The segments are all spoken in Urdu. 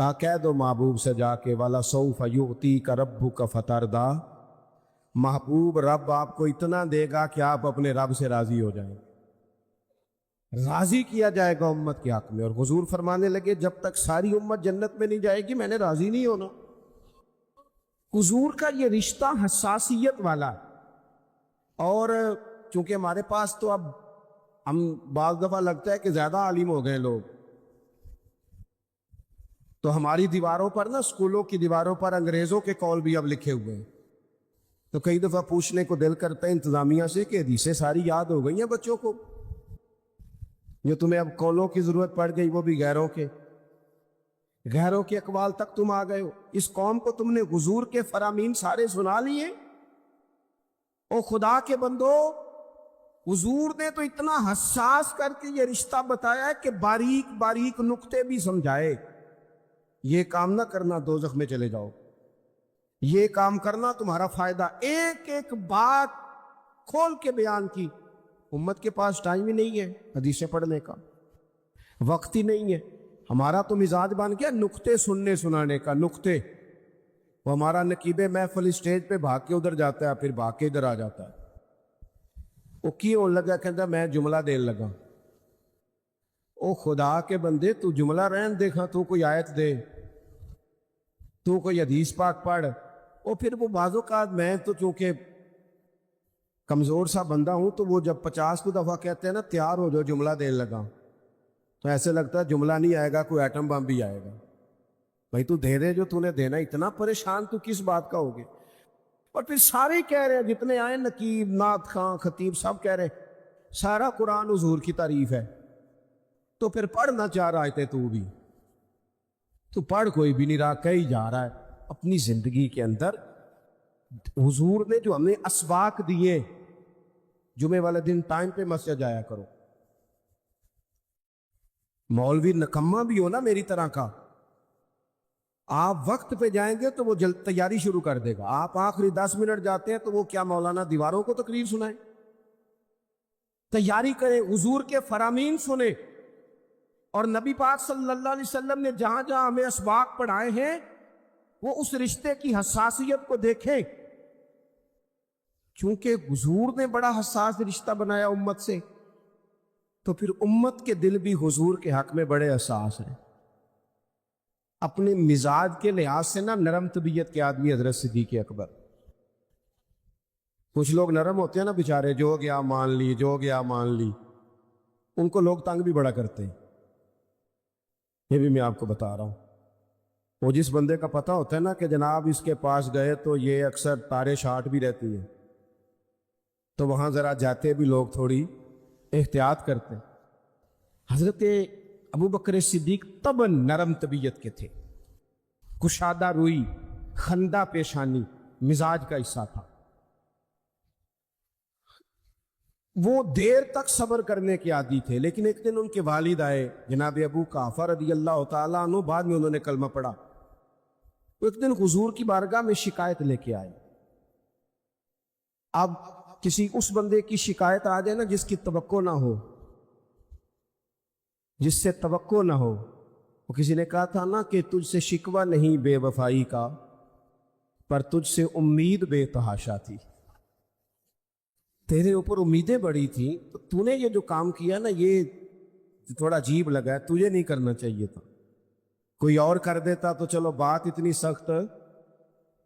کہا کہہ دو محبوب سے جا کے والا سوف یؤتیک ربک فترضی، محبوب رب آپ کو اتنا دے گا کہ آپ اپنے رب سے راضی ہو جائیں، راضی کیا جائے گا امت کے حق میں۔ اور حضور فرمانے لگے جب تک ساری امت جنت میں نہیں جائے گی میں نے راضی نہیں ہونا۔ حضور کا یہ رشتہ حساسیت والا، اور چونکہ ہمارے پاس تو اب ہم بعض دفعہ لگتا ہے کہ زیادہ عالم ہو گئے لوگ، تو ہماری دیواروں پر نا، اسکولوں کی دیواروں پر انگریزوں کے قول بھی اب لکھے ہوئے ہیں، تو کئی دفعہ پوچھنے کو دل کرتا ہے انتظامیہ سے کہ حدیثیں ساری یاد ہو گئی ہیں بچوں کو، جو تمہیں اب قولوں کی ضرورت پڑ گئی وہ بھی غیروں کے اقوال تک تم آ گئے ہو۔ اس قوم کو تم نے حضور کے فرامین سارے سنا لیے۔ او خدا کے بندو، حضور نے تو اتنا حساس کر کے یہ رشتہ بتایا ہے کہ باریک باریک نقطے بھی سمجھائے۔ یہ کام نہ کرنا دوزخ میں چلے جاؤ، یہ کام کرنا تمہارا فائدہ، ایک ایک بات کھول کے بیان کی۔ امت کے پاس ٹائم ہی نہیں ہے حدیثیں پڑھنے کا، وقت ہی نہیں ہے۔ ہمارا تو مزاج بن گیا نقطے سننے سنانے کا، نقطے۔ وہ ہمارا نقیب محفل اسٹیج پہ بھاگ کے ادھر جاتا ہے، پھر بھاگ کے ادھر آ جاتا ہے۔ وہ کی ہون لگا، کہتا میں جملہ دین لگا۔ او خدا کے بندے، تو جملہ رہن دیکھا، تو کوئی آیت دے، تو کوئی حدیث پاک پڑھ۔ اور پھر وہ بعض اوقات میں تو چونکہ کمزور سا بندہ ہوں، تو وہ جب 50 کو دفعہ کہتے ہیں نا تیار ہو جو جملہ دین لگا، تو ایسے لگتا ہے جملہ نہیں آئے گا، کوئی ایٹم بم بھی آئے گا۔ بھائی تو دے دے جو تو نے دینا، اتنا پریشان تو کس بات کا ہوگے؟ اور پھر سارے کہہ رہے ہیں، جتنے آئے نقیب، نعت خاں، خطیب، سب کہہ رہے ہیں سارا قرآن حضور کی تعریف ہے۔ تو پھر پڑھنا چاہ رہا ہے تو بھی تو پڑھ کوئی بھی نہیں رہا، کہیں جا رہا ہے اپنی زندگی کے اندر۔ حضور نے جو ہمیں اسباق دیے، جمعے والے دن ٹائم پہ مسجد جایا کرو۔ مولوی نکمہ بھی ہو نا میری طرح کا، آپ وقت پہ جائیں گے تو وہ جلد تیاری شروع کر دے گا۔ آپ آخری 10 منٹ جاتے ہیں تو وہ کیا مولانا دیواروں کو تقریر سنائیں؟ تیاری کریں، حضور کے فرامین سنیں، اور نبی پاک صلی اللہ علیہ وسلم نے جہاں جہاں ہمیں اسباق پڑھائے ہیں وہ اس رشتے کی حساسیت کو دیکھیں۔ چونکہ حضور نے بڑا حساس رشتہ بنایا امت سے، تو پھر امت کے دل بھی حضور کے حق میں بڑے حساس ہیں۔ اپنے مزاج کے لحاظ سے نا نرم طبیعت کے آدمی حضرت صدیق اکبر۔ کچھ لوگ نرم ہوتے ہیں نا بیچارے، جو گیا مان لی، جو گیا مان لی، ان کو لوگ تنگ بھی بڑا کرتے ہیں۔ یہ بھی میں آپ کو بتا رہا ہوں، وہ جس بندے کا پتہ ہوتا ہے نا کہ جناب اس کے پاس گئے تو یہ اکثر تارے شاٹ بھی رہتی ہے، تو وہاں ذرا جاتے بھی لوگ تھوڑی احتیاط کرتے ہیں۔ حضرت ابو بکر صدیق طبعاً نرم طبیعت کے تھے، کشادہ روئی، خندہ پیشانی مزاج کا حصہ تھا۔ وہ دیر تک صبر کرنے کے عادی تھے، لیکن ایک دن ان کے والد آئے جناب ابو قحافہ رضی اللہ تعالیٰ عنہ، بعد میں انہوں نے کلمہ پڑھا۔ ایک دن حضور کی بارگاہ میں شکایت لے کے آئے۔ اب کسی اس بندے کی شکایت آ جائے نا جس کی توقع نہ ہو، جس سے توقع نہ ہو، وہ کسی نے کہا تھا نا کہ تجھ سے شکوہ نہیں بے وفائی کا، پر تجھ سے امید بے تحاشا تھی۔ تیرے اوپر امیدیں بڑی تھیں، تو نے یہ جو کام کیا نا یہ تھوڑا عجیب لگا ہے، تجھے نہیں کرنا چاہیے تھا، کوئی اور کر دیتا تو چلو بات اتنی سخت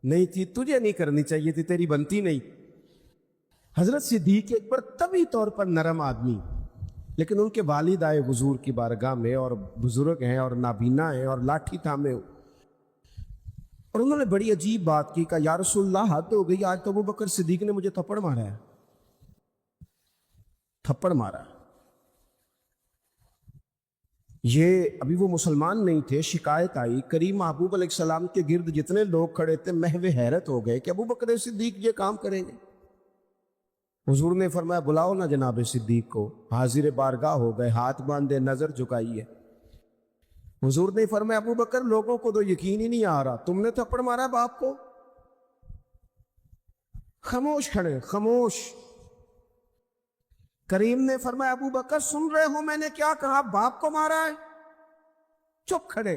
نہیں تھی، تجھے نہیں کرنی چاہیے تھی، تیری بنتی نہیں۔ حضرت صدیق اکبر طبی طور پر نرم آدمی، لیکن ان کے والد آئے حضور کی بارگاہ میں، اور بزرگ ہیں اور نابینا ہیں اور لاٹھی تھامے، اور انہوں نے بڑی عجیب بات کی، کہا یا رسول اللہ حد ہو گئی، آج تو ابو بکر صدیق نے مجھے تھپڑ مارا ہے، تھپڑ مارا۔ یہ ابھی وہ مسلمان نہیں تھے، شکایت آئی، کریم محبوب علیہ السلام کے گرد جتنے لوگ کھڑے تھے محو حیرت ہو گئے کہ ابو بکر صدیق یہ کام کریں گے۔ حضور نے فرمایا بلاؤ نا جناب صدیق کو، حاضر بارگاہ ہو گئے، ہاتھ باندھے، نظر جھکائی ہے۔ حضور نے فرمایا ابو بکر لوگوں کو تو یقین ہی نہیں آ رہا، تم نے تھپڑ مارا باپ کو؟ خاموش کھڑے، خاموش۔ کریم نے فرمایا ابو بکر سن رہے ہو میں نے کیا کہا، باپ کو مارا ہے؟ چپ کھڑے۔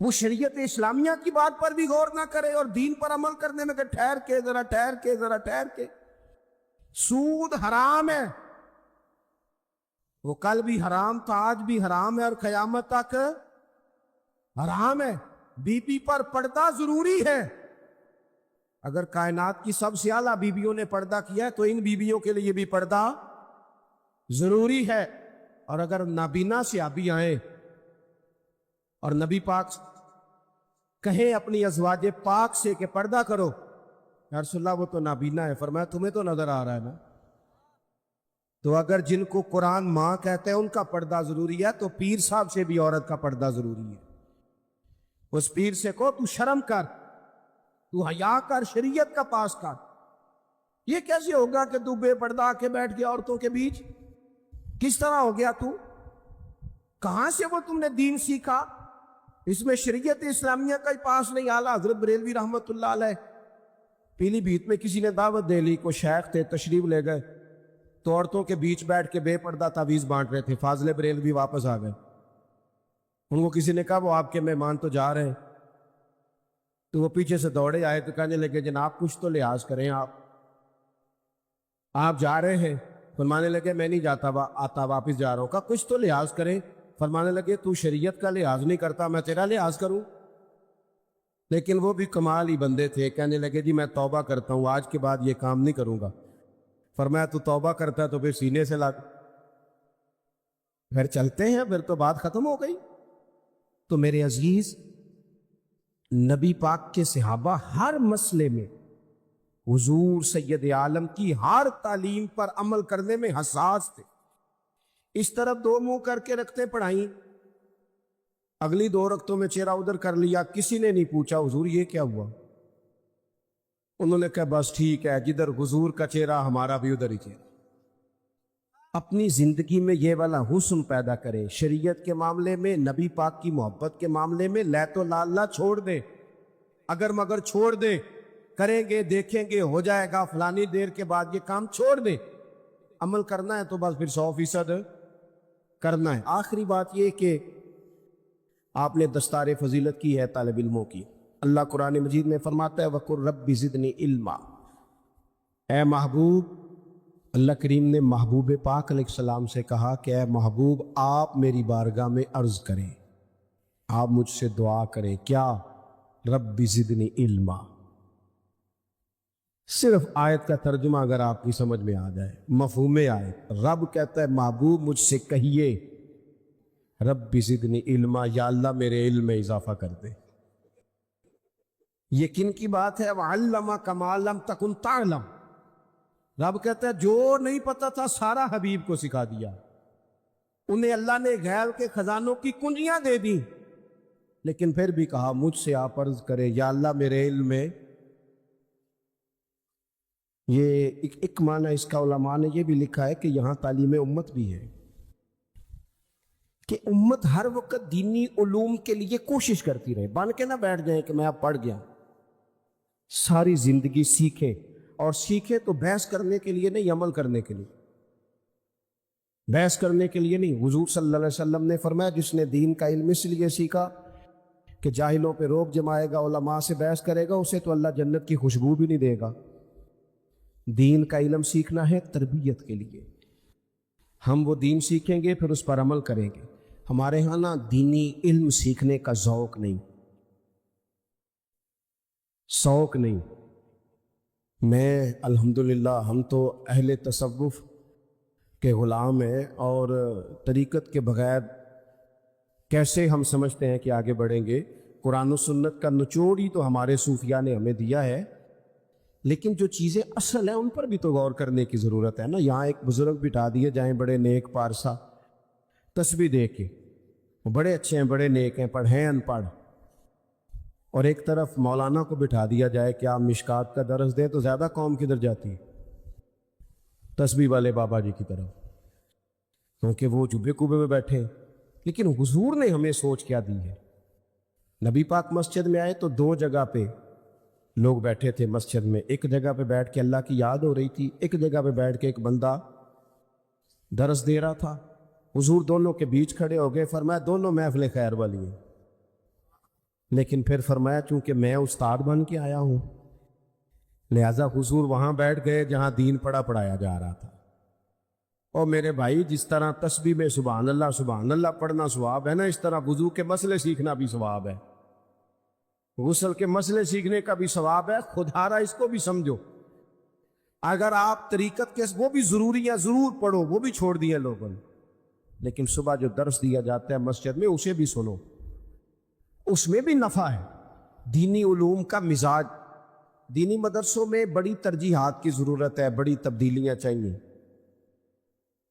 وہ شریعت اسلامیہ کی بات پر بھی غور نہ کرے اور دین پر عمل کرنے میں کہ ٹھہر کے ذرا ٹھہر کے ذرا ٹھہر کے. سود حرام ہے، وہ کل بھی حرام تھا، آج بھی حرام ہے اور قیامت تک حرام ہے. بی بی پر پردہ ضروری ہے. اگر کائنات کی سب سے اعلیٰ بیویوں نے پردہ کیا ہے تو ان بیویوں کے لیے بھی پردہ ضروری ہے. اور اگر نابینا صحابی آئیں اور نبی پاک کہیں اپنی ازواج پاک سے کہ پردہ کرو، یا رسول اللہ وہ تو نابینا ہے، فرمایا تمہیں تو نظر آ رہا ہے نا. تو اگر جن کو قرآن ماں کہتے ہیں ان کا پردہ ضروری ہے تو پیر صاحب سے بھی عورت کا پردہ ضروری ہے. اس پیر سے کہو تو شرم کر، تو حیا کر، شریعت کا پاس کر. یہ کیسے ہوگا کہ تو بے پردہ آ کے بیٹھ گیا عورتوں کے بیچ؟ کس طرح ہو گیا تو؟ کہاں سے وہ تم نے دین سیکھا؟ اس میں شریعت اسلامیہ کا ہی پاس نہیں. اعلیٰ حضرت بریلوی رحمت اللہ علیہ پیلی بھیت میں کسی نے دعوت دے لی، کو شیخ تھے تشریف لے گئے تو عورتوں کے بیچ بیٹھ کے بے پردہ تعویذ بانٹ رہے تھے. فاضل بریلوی واپس آ گئے. ان کو کسی نے کہا وہ آپ کے مہمان تو جا رہے ہیں، تو وہ پیچھے سے دوڑے آئے تو کہنے لگے جناب کچھ تو لحاظ کریں، آپ جا رہے ہیں؟ فرمانے لگے میں نہیں جاتا، آتا واپس جا رہا ہوں. کہا کچھ تو لحاظ کریں. فرمانے لگے تو شریعت کا لحاظ نہیں کرتا، میں تیرا لحاظ کروں؟ لیکن وہ بھی کمال ہی بندے تھے، کہنے لگے جی میں توبہ کرتا ہوں، آج کے بعد یہ کام نہیں کروں گا. فرمایا تو توبہ کرتا ہے تو پھر سینے سے لگ، پھر چلتے ہیں، پھر تو بات ختم ہو گئی. تو میرے عزیز، نبی پاک کے صحابہ ہر مسئلے میں حضور سید عالم کی ہر تعلیم پر عمل کرنے میں حساس تھے. اس طرف دو منہ کر کے رکھتے پڑھائیں، اگلی 2 رکعتوں میں چہرہ ادھر کر لیا، کسی نے نہیں پوچھا حضور یہ کیا ہوا. انہوں نے کہا بس ٹھیک ہے، جدھر حضور کا چہرہ ہمارا بھی ادھر ہی چہرہ. اپنی زندگی میں یہ والا حسن پیدا کرے. شریعت کے معاملے میں، نبی پاک کی محبت کے معاملے میں لیت و لالا چھوڑ دے، اگر مگر چھوڑ دے، کریں گے دیکھیں گے ہو جائے گا فلانی دیر کے بعد، یہ کام چھوڑ دے. عمل کرنا ہے تو بس پھر 100% کرنا ہے. آخری بات یہ کہ آپ نے دستار فضیلت کی ہے طالب علموں کی. اللہ قرآن مجید میں فرماتا ہے وَقُلْ رَبِّ زِدْنِي عِلْمًا. اے محبوب، اللہ کریم نے محبوب پاک علیہ السلام سے کہا کہ اے محبوب آپ میری بارگاہ میں عرض کریں، آپ مجھ سے دعا کریں. کیا؟ رب زدنی علما. صرف آیت کا ترجمہ اگر آپ کی سمجھ میں آ جائے، مفہوم آیت، رب کہتا ہے محبوب مجھ سے کہیے رب زدنی علما، یا اللہ میرے علم میں اضافہ کر دے. یہ کن کی بات ہے؟ وَعَلَّمَكَ مَا لَمْ تَكُنْ تَعْلَمْ. رب کہتا ہے جو نہیں پتا تھا سارا حبیب کو سکھا دیا. انہیں اللہ نے غیب کے خزانوں کی کنجیاں دے دی، لیکن پھر بھی کہا مجھ سے آپ عرض کرے یا اللہ میرے علم میں. یہ ایک معنی اس کا علماء نے یہ بھی لکھا ہے کہ یہاں تعلیم امت بھی ہے کہ امت ہر وقت دینی علوم کے لیے کوشش کرتی رہے، بن کے نہ بیٹھ جائیں کہ میں اب پڑھ گیا. ساری زندگی سیکھیں، اور سیکھیں تو بحث کرنے کے لیے نہیں، عمل کرنے کے لیے. بحث کرنے کے لیے نہیں. حضور صلی اللہ علیہ وسلم نے فرمایا جس نے دین کا علم اس لیے سیکھا کہ جاہلوں پہ روک جمائے گا، علماء سے بحث کرے گا، اسے تو اللہ جنت کی خوشبو بھی نہیں دے گا. دین کا علم سیکھنا ہے تربیت کے لیے. ہم وہ دین سیکھیں گے پھر اس پر عمل کریں گے. ہمارے ہاں نا دینی علم سیکھنے کا ذوق نہیں، شوق نہیں. میں الحمدللہ ہم تو اہل تصوف کے غلام ہیں، اور طریقت کے بغیر کیسے ہم سمجھتے ہیں کہ آگے بڑھیں گے. قرآن و سنت کا نچوڑ ہی تو ہمارے صوفیاء نے ہمیں دیا ہے، لیکن جو چیزیں اصل ہیں ان پر بھی تو غور کرنے کی ضرورت ہے نا. یہاں ایک بزرگ بٹھا دیے جائیں بڑے نیک پارسا، تسبیح دے کے، وہ بڑے اچھے ہیں، بڑے نیک ہیں، پڑھیں ان پڑھ، اور ایک طرف مولانا کو بٹھا دیا جائے کہ آپ مشکات کا درس دیں، تو زیادہ قوم کدھر جاتی ہے؟ تسبیح والے بابا جی کی طرف، کیونکہ وہ جبے کوبے میں بیٹھے ہیں. لیکن حضور نے ہمیں سوچ کیا دی ہے؟ نبی پاک مسجد میں آئے تو 2 جگہ پہ لوگ بیٹھے تھے مسجد میں. ایک جگہ پہ بیٹھ کے اللہ کی یاد ہو رہی تھی، ایک جگہ پہ بیٹھ کے ایک بندہ درس دے رہا تھا. حضور دونوں کے بیچ کھڑے ہو گئے، فرمایا دونوں محفل خیر والی ہیں. لیکن پھر فرمایا چونکہ میں استاد بن کے آیا ہوں لہذا حضور وہاں بیٹھ گئے جہاں دین پڑھایا جا رہا تھا۔ اور میرے بھائی جس طرح تسبیح میں سبحان اللہ پڑھنا ثواب ہے نا، اس طرح وضو کے مسئلے سیکھنا بھی ثواب ہے، غسل کے مسئلے سیکھنے کا بھی ثواب ہے۔ خودارا اس کو بھی سمجھو، اگر آپ طریقت کے وہ بھی ضروری ہے ضرور پڑھو، وہ بھی چھوڑ دیے لوگوں نے، لیکن صبح جو درس دیا جاتا ہے مسجد میں اسے بھی سنو، اس میں بھی نفع ہے۔ دینی علوم کا مزاج، دینی مدرسوں میں بڑی ترجیحات کی ضرورت ہے، بڑی تبدیلیاں چاہیے۔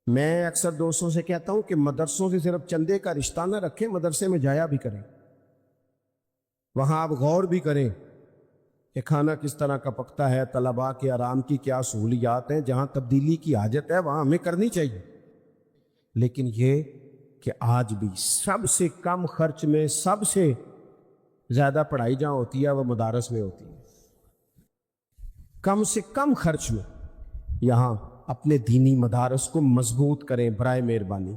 میں اکثر دوستوں سے کہتا ہوں کہ مدرسوں سے صرف چندے کا رشتہ نہ رکھیں، مدرسے میں جایا بھی کریں، وہاں آپ غور بھی کریں کہ کھانا کس طرح کا پکتا ہے، طلباء کے آرام کی کیا سہولیات ہیں، جہاں تبدیلی کی حاجت ہے وہاں ہمیں کرنی چاہیے۔ لیکن یہ کہ آج بھی سب سے کم خرچ میں سب سے زیادہ پڑھائی جہاں ہوتی ہے وہ مدارس میں ہوتی ہے، کم سے کم خرچ میں۔ یہاں اپنے دینی مدارس کو مضبوط کریں برائے مہربانی،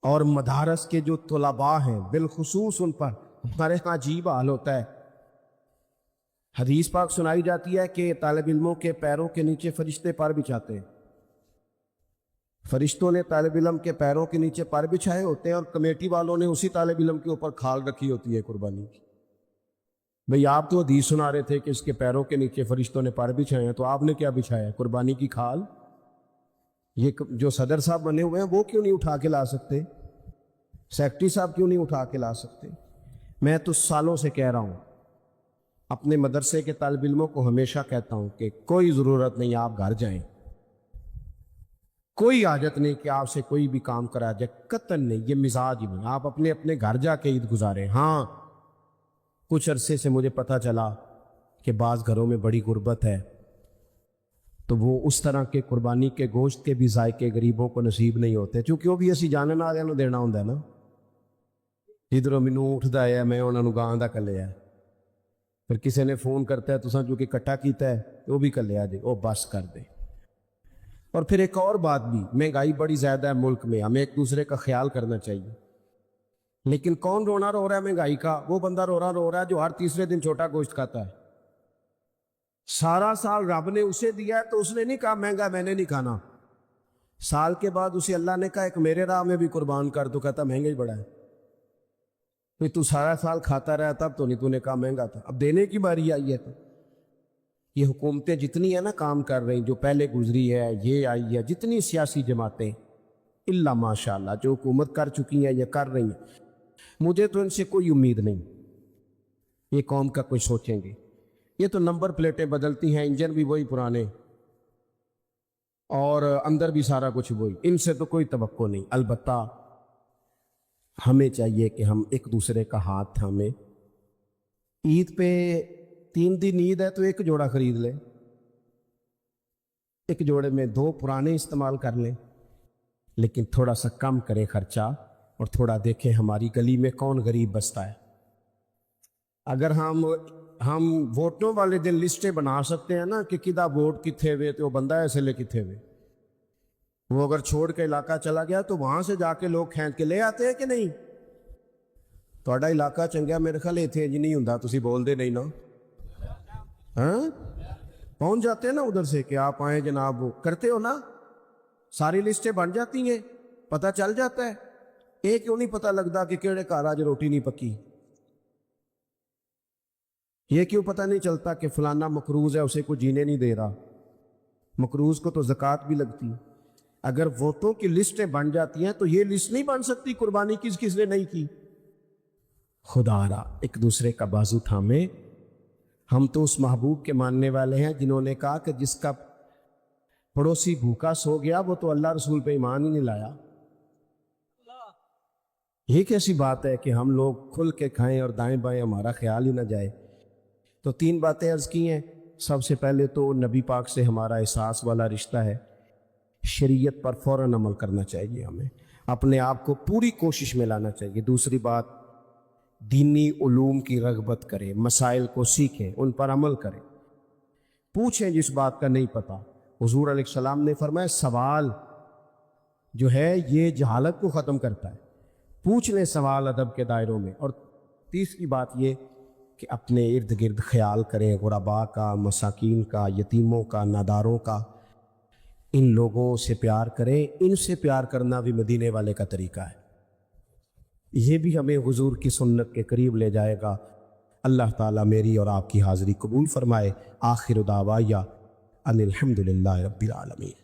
اور مدارس کے جو طلباء ہیں بالخصوص ان پر ہمارے ہاں عجیب حال ہوتا ہے۔ حدیث پاک سنائی جاتی ہے کہ طالب علموں کے پیروں کے نیچے فرشتے پر بچھاتے ہیں، فرشتوں نے طالب علم کے پیروں کے نیچے پر بچھائے ہوتے ہیں، اور کمیٹی والوں نے اسی طالب علم کے اوپر کھال رکھی ہوتی ہے قربانی کی۔ بھئی آپ تو حدیث سنا رہے تھے کہ اس کے پیروں کے نیچے فرشتوں نے پر بچھائے ہیں، تو آپ نے کیا بچھایا ہے؟ قربانی کی کھال۔ یہ جو صدر صاحب بنے ہوئے ہیں وہ کیوں نہیں اٹھا کے لا سکتے؟ سیکرٹری صاحب کیوں نہیں اٹھا کے لا سکتے؟ میں تو سالوں سے کہہ رہا ہوں، اپنے مدرسے کے طالب علموں کو ہمیشہ کہتا ہوں کہ کوئی ضرورت نہیں آپ گھر جائیں، کوئی حاجت نہیں کہ آپ سے کوئی بھی کام کرا جائے، قطعاً نہیں، یہ مزاج ہی نہیں۔ آپ اپنے گھر جا کے عید گزاریں۔ ہاں کچھ عرصے سے مجھے پتہ چلا کہ بعض گھروں میں بڑی غربت ہے، تو وہ اس طرح کے قربانی کے گوشت کے بھی ذائقے غریبوں کو نصیب نہیں ہوتے، چونکہ وہ بھی اسی جانن والوں نوں دینا ہوندا ہے نا۔ ادھروں مینوں اٹھدا ہے میں انہاں نوں گاں دا کلیا ہے، پھر کسی نے فون کرتا ہے تساں چونکہ کٹا کیتا ہے وہ بھی کلیا جی، وہ بس کر دے۔ اور پھر ایک اور بات بھی، مہنگائی بڑی زیادہ ہے ملک میں، ہمیں ایک دوسرے کا خیال کرنا چاہیے، لیکن کون رونا رو رہا ہے مہنگائی کا؟ وہ بندہ رو رہا ہے جو ہر تیسرے دن چھوٹا گوشت کھاتا ہے۔ سارا سال رب نے اسے دیا ہے تو اس نے نہیں کہا مہنگا میں نے نہیں کھانا، سال کے بعد اسے اللہ نے کہا ایک میرے راہ میں بھی قربان کر، تو کہتا مہنگا ہی بڑا ہے۔ تو سارا سال کھاتا رہا تب تو نہیں، تو نے کہا مہنگا تھا، اب دینے کی باری آئی ہے۔ تو یہ حکومتیں جتنی ہیں نا کام کر رہی، جو پہلے گزری ہے، یہ آئی ہے، جتنی سیاسی جماعتیں اللہ ماشاءاللہ جو حکومت کر چکی ہیں یا کر رہی ہیں، مجھے تو ان سے کوئی امید نہیں یہ قوم کا کوئی سوچیں گے۔ یہ تو نمبر پلیٹیں بدلتی ہیں، انجن بھی وہی پرانے، اور اندر بھی سارا کچھ وہی، ان سے تو کوئی توقع نہیں۔ البتہ ہمیں چاہیے کہ ہم ایک دوسرے کا ہاتھ تھامیں۔ عید پہ 3 دن عید ہے تو ایک جوڑا خرید لیں، ایک جوڑے میں 2 پرانے استعمال کر لیں، لیکن تھوڑا سا کم کریں خرچہ، اور تھوڑا دیکھیں ہماری گلی میں کون غریب بستا ہے۔ اگر ہم ووٹوں والے دن لسٹیں بنا سکتے ہیں نا کہ کدا ووٹ کتھے ہوئے تو وہ بندہ ایسے لے کتھے ہوئے، وہ اگر چھوڑ کے علاقہ چلا گیا تو وہاں سے جا کے لوگ کھینچ کے لے آتے ہیں کہ نہیں؟ تھوڑا علاقہ چنگا میرے خیال اتنے جی نہیں ہوں، تسی بول دے نہیں نا، ہاں پہنچ جاتے ہیں نا ادھر سے کہ آپ آئیں جناب، کرتے ہو نا، ساری لسٹیں بن جاتی ہیں، پتہ چل جاتا ہے۔ ایک کیوں نہیں پتہ لگتا کہ کیڑے گھر آج روٹی نہیں پکی؟ یہ کیوں پتہ نہیں چلتا کہ فلانا مقروض ہے اسے کوئی جینے نہیں دے رہا؟ مقروض کو تو زکوٰۃ بھی لگتی ہے۔ اگر ووٹوں کی لسٹیں بن جاتی ہیں تو یہ لسٹ نہیں بن سکتی قربانی کس کس نے نہیں کی۔ خدا را ایک دوسرے کا بازو تھامے۔ ہم تو اس محبوب کے ماننے والے ہیں جنہوں نے کہا کہ جس کا پڑوسی بھوکا سو گیا وہ تو اللہ رسول پہ ایمان ہی نہیں لایا۔ یہ کیسی بات ہے کہ ہم لوگ کھل کے کھائیں اور دائیں بائیں ہمارا خیال ہی نہ جائے؟ تو 3 باتیں عرض کی ہیں۔ سب سے پہلے تو نبی پاک سے ہمارا احساس والا رشتہ ہے، شریعت پر فوراً عمل کرنا چاہیے، ہمیں اپنے آپ کو پوری کوشش میں لانا چاہیے۔ دوسری بات، دینی علوم کی رغبت کریں، مسائل کو سیکھیں، ان پر عمل کریں، پوچھیں جس بات کا نہیں پتہ۔ حضور علیہ السلام نے فرمایا سوال جو ہے یہ جہالت کو ختم کرتا ہے، پوچھ لیں سوال ادب کے دائروں میں، اور تیسری بات یہ کہ اپنے ارد گرد خیال کریں غرباء کا، مساکین کا، یتیموں کا، ناداروں کا، ان لوگوں سے پیار کریں، ان سے پیار کرنا بھی مدینے والے کا طریقہ ہے، یہ بھی ہمیں حضور کی سنت کے قریب لے جائے گا۔ اللہ تعالیٰ میری اور آپ کی حاضری قبول فرمائے۔ آخر دعوایا ان الحمد للہ رب العالمین۔